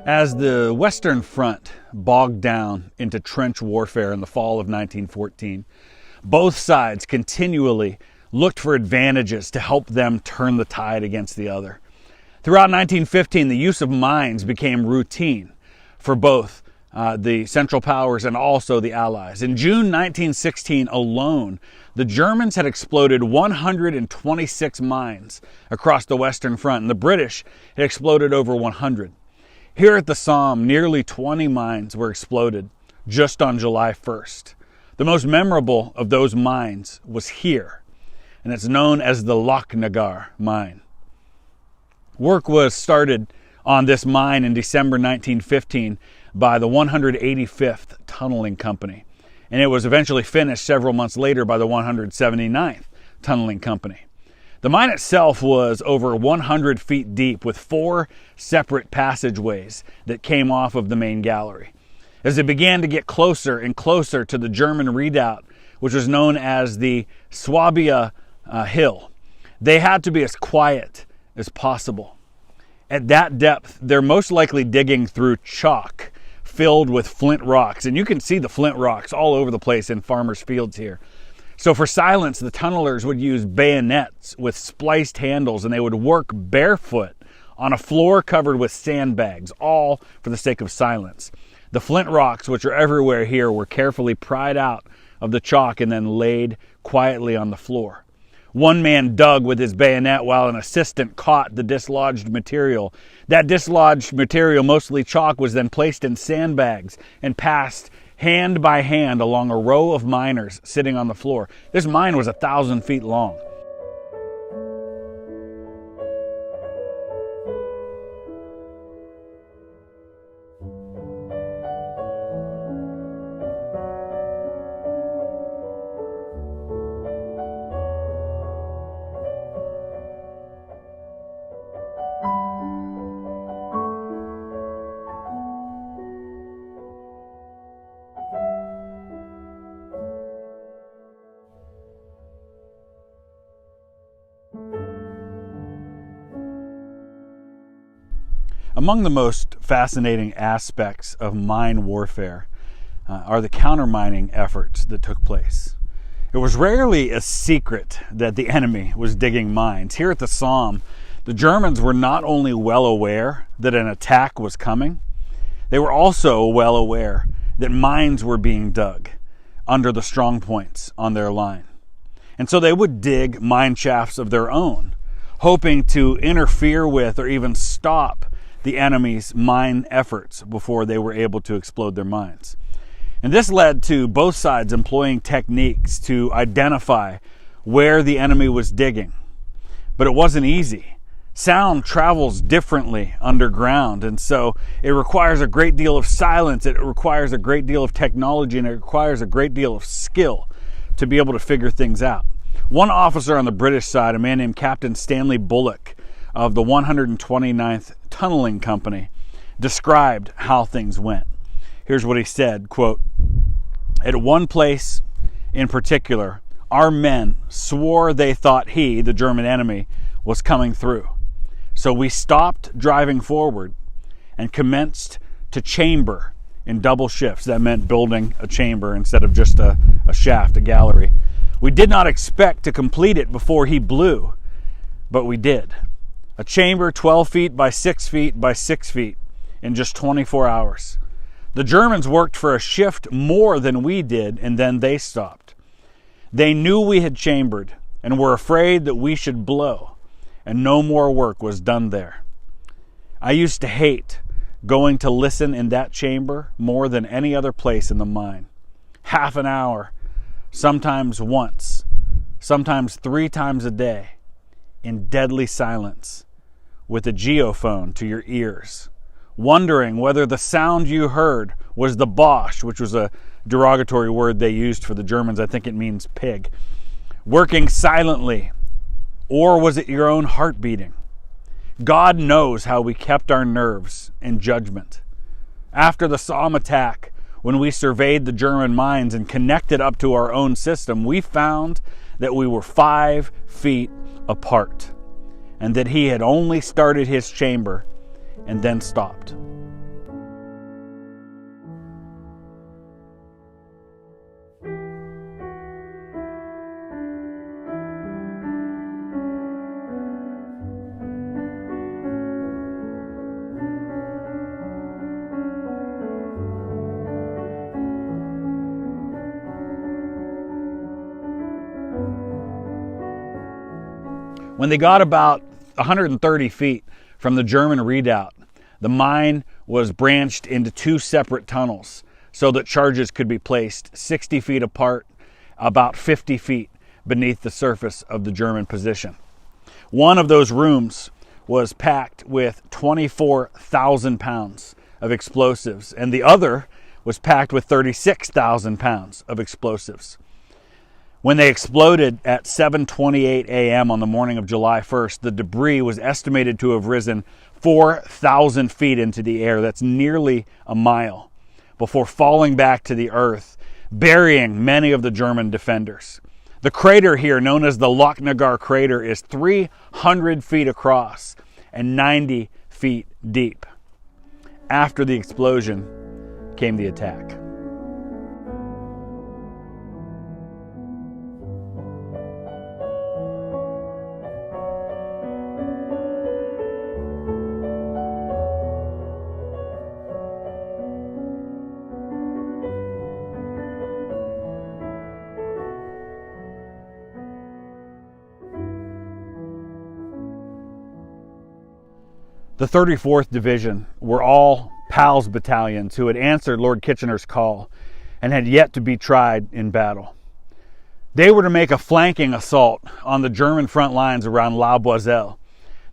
As the Western Front bogged down into trench warfare in the fall of 1914, both sides continually looked for advantages to help them turn the tide against the other. Throughout 1915, the use of mines became routine for both the Central Powers and also the Allies. In June 1916 alone, the Germans had exploded 126 mines across the Western Front, and the British had exploded over 100. Here at the Somme, nearly 20 mines were exploded just on July 1st. The most memorable of those mines was here, and it's known as the Lochnagar mine. Work was started on this mine in December 1915 by the 185th Tunneling Company, and it was eventually finished several months later by the 179th Tunneling Company. The mine itself was over 100 feet deep with 4 separate passageways that came off of the main gallery. As they began to get closer and closer to the German redoubt, which was known as the Swabia Hill, they had to be as quiet as possible. At that depth, they're most likely digging through chalk filled with flint rocks, and you can see the flint rocks all over the place in farmers' fields here. So for silence, the tunnelers would use bayonets with spliced handles, and they would work barefoot on a floor covered with sandbags, all for the sake of silence. The flint rocks, which are everywhere here, were carefully pried out of the chalk and then laid quietly on the floor. One man dug with his bayonet while an assistant caught the dislodged material. That dislodged material, mostly chalk, was then placed in sandbags and passed hand by hand along a row of miners sitting on the floor. This mine was 1,000 feet long. Among the most fascinating aspects of mine warfare are the countermining efforts that took place. It was rarely a secret that the enemy was digging mines. Here at the Somme, the Germans were not only well aware that an attack was coming, they were also well aware that mines were being dug under the strong points on their line. And so they would dig mine shafts of their own, hoping to interfere with or even stop the enemy's mine efforts before they were able to explode their mines. And this led to both sides employing techniques to identify where the enemy was digging. But it wasn't easy. Sound travels differently underground, and so it requires a great deal of silence, it requires a great deal of technology, and it requires a great deal of skill to be able to figure things out. One officer on the British side, a man named Captain Stanley Bullock of the 129th Tunneling Company, described how things went. Here's what he said, quote, "At one place in particular, our men swore they thought he, the German enemy, was coming through. So we stopped driving forward and commenced to chamber in double shifts." That meant building a chamber instead of just a shaft, a gallery. "We did not expect to complete it before he blew, but we did. A chamber 12 feet by 6 feet by 6 feet in just 24 hours. The Germans worked for a shift more than we did, and then they stopped. They knew we had chambered and were afraid that we should blow, and no more work was done there. I used to hate going to listen in that chamber more than any other place in the mine. Half an hour, sometimes once, sometimes 3 times a day, in deadly silence, with a geophone to your ears, wondering whether the sound you heard was the Bosch," which was a derogatory word they used for the Germans. I think it means pig. "Working silently, or was it your own heart beating? God knows how we kept our nerves and judgment. After the Somme attack, when we surveyed the German mines and connected up to our own system, we found that we were 5 feet apart, and that he had only started his chamber and then stopped. When they got about 130 feet from the German redoubt, the mine was branched into two separate tunnels so that charges could be placed 60 feet apart, about 50 feet beneath the surface of the German position. One of those rooms was packed with 24,000 pounds of explosives, and the other was packed with 36,000 pounds of explosives. When they exploded at 7:28 a.m. on the morning of July 1st, the debris was estimated to have risen 4,000 feet into the air. That's nearly a mile, before falling back to the earth, burying many of the German defenders. The crater here, known as the Lochnagar Crater, is 300 feet across and 90 feet deep. After the explosion came the attack. The 34th Division were all PALS battalions who had answered Lord Kitchener's call and had yet to be tried in battle. They were to make a flanking assault on the German front lines around La Boiselle.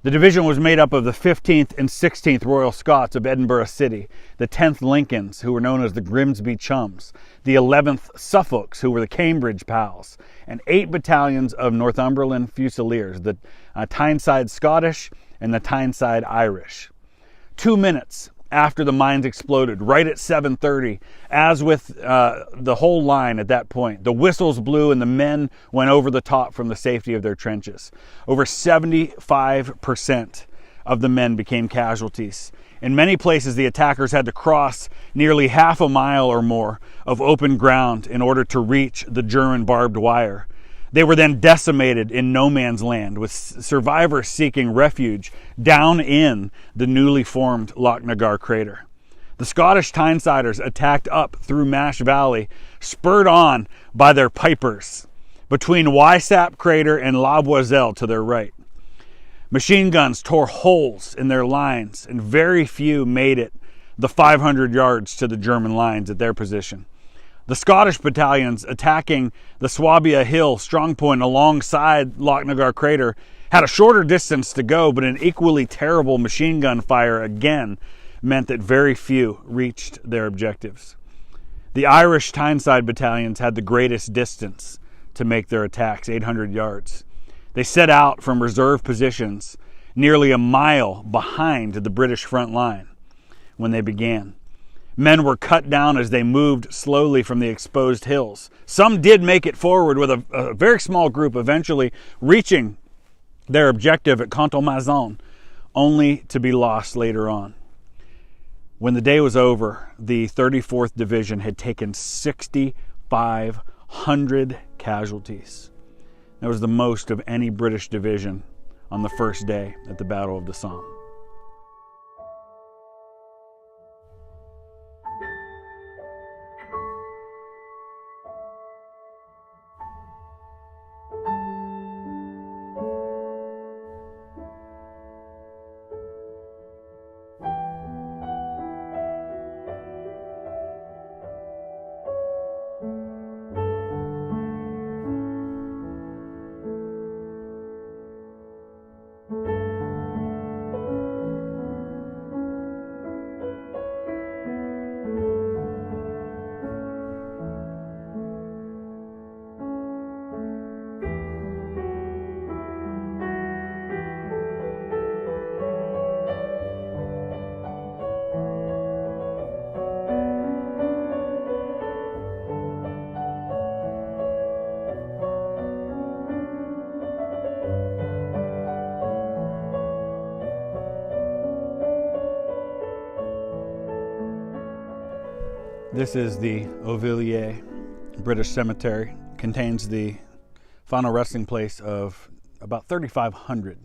The division was made up of the 15th and 16th Royal Scots of Edinburgh City, the 10th Lincolns, who were known as the Grimsby Chums, the 11th Suffolks, who were the Cambridge Pals, and 8 battalions of Northumberland Fusiliers, the Tyneside Scottish and the Tyneside Irish. 2 minutes after the mines exploded, right at 7:30, as with the whole line at that point, the whistles blew and the men went over the top from the safety of their trenches. Over 75% of the men became casualties. In many places, the attackers had to cross nearly half a mile or more of open ground in order to reach the German barbed wire. They were then decimated in no man's land, with survivors seeking refuge down in the newly formed Lochnagar Crater. The Scottish Tynesiders attacked up through Mash Valley, spurred on by their pipers, between Wysap Crater and La Boiselle to their right. Machine guns tore holes in their lines, and very few made it the 500 yards to the German lines at their position. The Scottish battalions attacking the Swabia Hill strongpoint alongside Lochnagar Crater had a shorter distance to go, but an equally terrible machine gun fire again meant that very few reached their objectives. The Irish Tyneside battalions had the greatest distance to make their attacks, 800 yards. They set out from reserve positions nearly a mile behind the British front line when they began. Men were cut down as they moved slowly from the exposed hills. Some did make it forward, with a very small group eventually reaching their objective at Countermining, only to be lost later on. When the day was over, the 34th Division had taken 6,500 casualties. That was the most of any British division on the first day at the Battle of the Somme. This is the Auvilliers British Cemetery. It contains the final resting place of about 3,500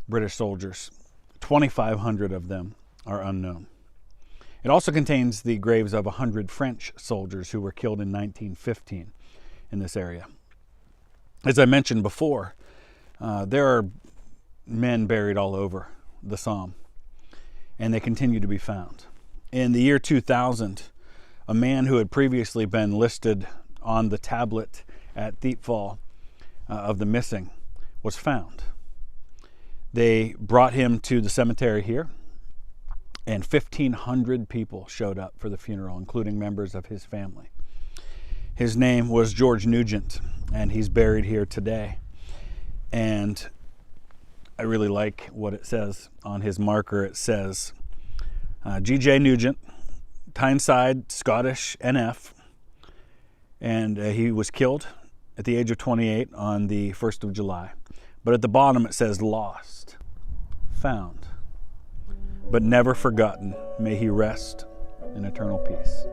British soldiers. 2,500 of them are unknown. It also contains the graves of 100 French soldiers who were killed in 1915 in this area. As I mentioned before, There are men buried all over the Somme, and they continue to be found. In the year 2000, a man who had previously been listed on the tablet at Thiepval of the missing was found. They brought him to the cemetery here, and 1,500 people showed up for the funeral, including members of his family. His name was George Nugent, and he's buried here today. And I really like what it says on his marker. It says, G.J. Nugent, Tyneside, Scottish, NF, and he was killed at the age of 28 on the 1st of July. But at the bottom it says lost, found, but never forgotten. May he rest in eternal peace.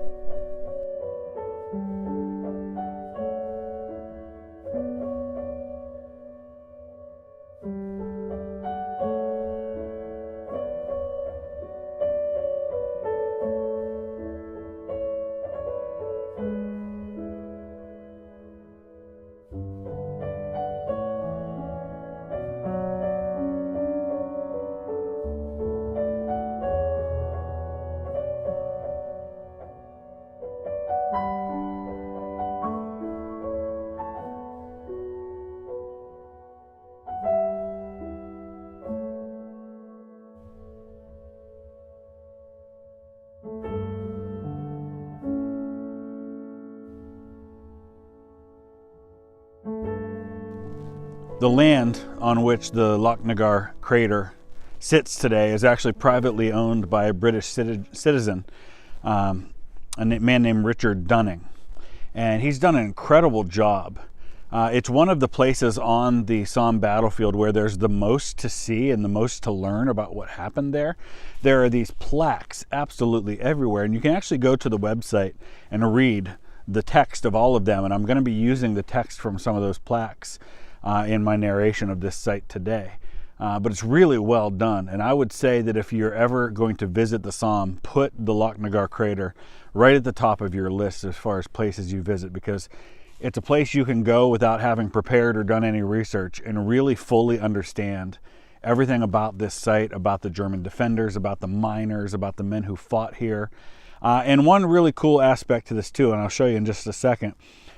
The land on which the Lochnagar Crater sits today is actually privately owned by a British citizen, a man named Richard Dunning. And he's done an incredible job. It's one of the places on the Somme battlefield where there's the most to see and the most to learn about what happened there. There are these plaques absolutely everywhere, and you can actually go to the website and read the text of all of them. And I'm going to be using the text from some of those plaques in my narration of this site today. But it's really well done. And I would say that if you're ever going to visit the Somme, put the Lochnagar Crater right at the top of your list as far as places you visit, because it's a place you can go without having prepared or done any research and really fully understand everything about this site, about the German defenders, about the miners, about the men who fought here. And one really cool aspect to this too, and I'll show you in just a second,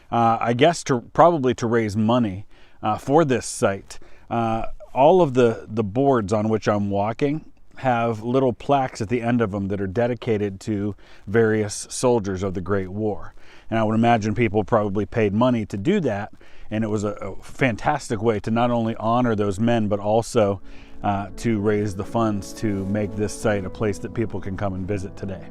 I guess probably to raise money for this site. All of the boards on which I'm walking have little plaques at the end of them that are dedicated to various soldiers of the Great War. And I would imagine people probably paid money to do that, and it was a fantastic way to not only honor those men, but also to raise the funds to make this site a place that people can come and visit today.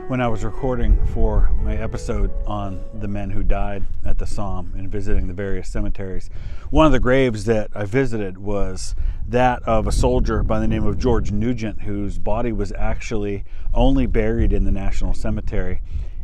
When I was recording for my episode on the men who died at the Somme and visiting the various cemeteries, one of the graves that I visited was that of a soldier by the name of George Nugent, whose body was actually only buried in the National Cemetery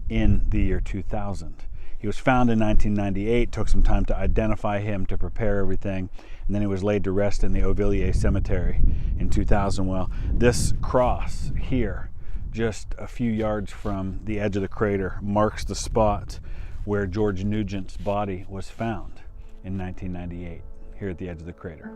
in the year 2000. He was found in 1998, took some time to identify him, to prepare everything, and then he was laid to rest in the Auvilliers Cemetery in 2000. Well, this cross here, just a few yards from the edge of the crater, marks the spot where George Nugent's body was found in 1998, here at the edge of the crater.